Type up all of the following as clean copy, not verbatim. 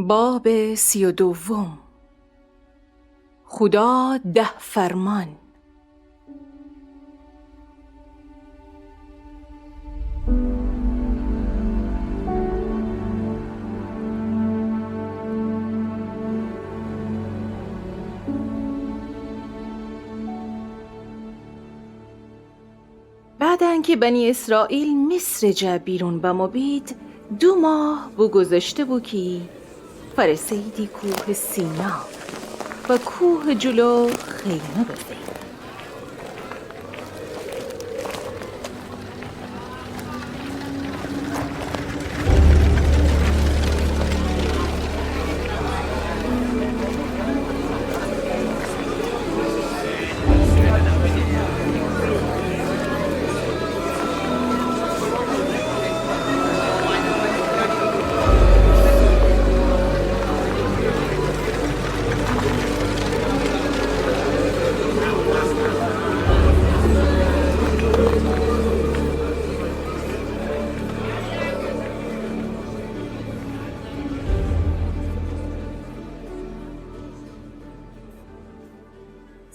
باب 32. خدا 10 فرمان. بعدن که بنی اسرائیل مصر جا بیرون بموبید 2 ماه بگذشته بو که فرسیدی کوه سینا و کوه جلو خیمه بزید.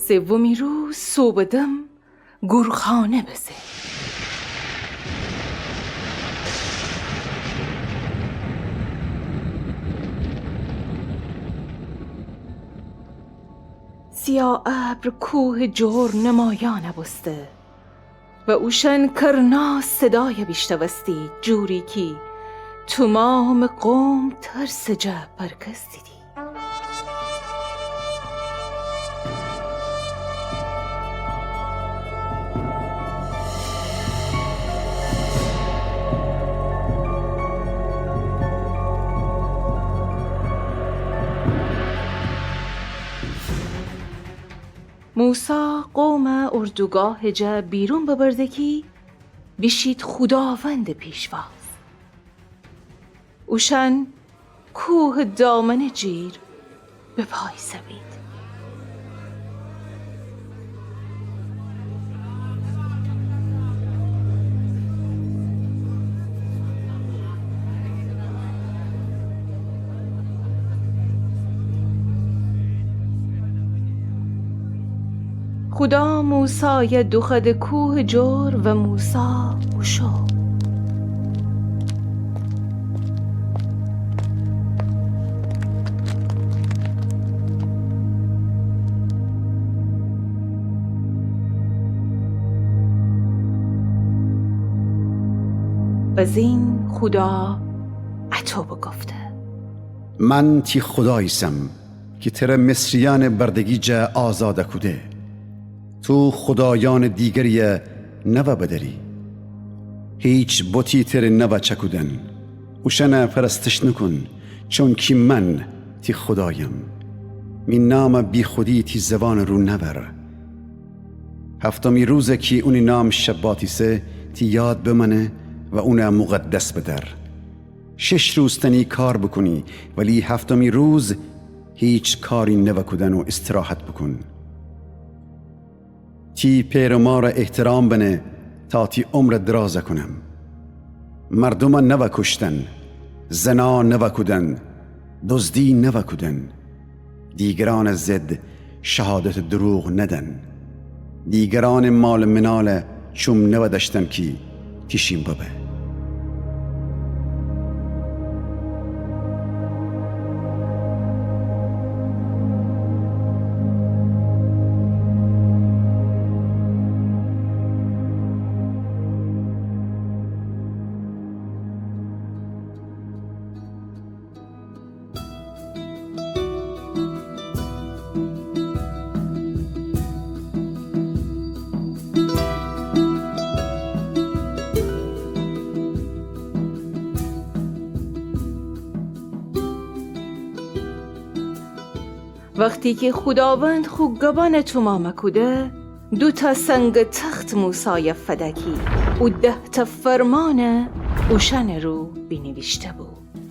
سومی روز صبحدم گورخانه بزه. سیاه ابر کوه جور نمایان بسته و اوشن کرنا صدای بیشتوستی جوری کی تمام قوم ترس جا برکس دیدی. موسا قوم اردوگاه جا بیرون ببرده کی بشید خداوند پیشواز. اوشن کوه دامن جیر به پای سوید. خدا موسای دوخد کوه جور و موسا اوشو. از این خدا اتو بگفته من تی خدایسم که تر مصریان بردگی جا آزاده کده. تو خدایان دیگری نو بدری. هیچ بوتی تر نو چکودن. اوشن پرستش نکن چون که من تی خدایم. می نام بی خودی تی زبان رو نبر. هفتمی روزه که اونی نام شباتیسه تی یاد بمنه و اون مقدس بدر. 6 روز تنی کار بکنی ولی هفتمی روز هیچ کاری نوکدن و استراحت بکن. تی پیر ما را احترام بنه تا تی عمر دراز کنم. مردم نوکشتن، زنا نوکدن، دزدی نوکدن، دیگران زد شهادت دروغ ندن، دیگران مال منال چوم نودشتن کی تیشیم ببه. وقتی که خداوند خوگبان تومامه کده 2 سنگ تخت موسای فدکی و 10 فرمان اوشن رو بینویشته بود.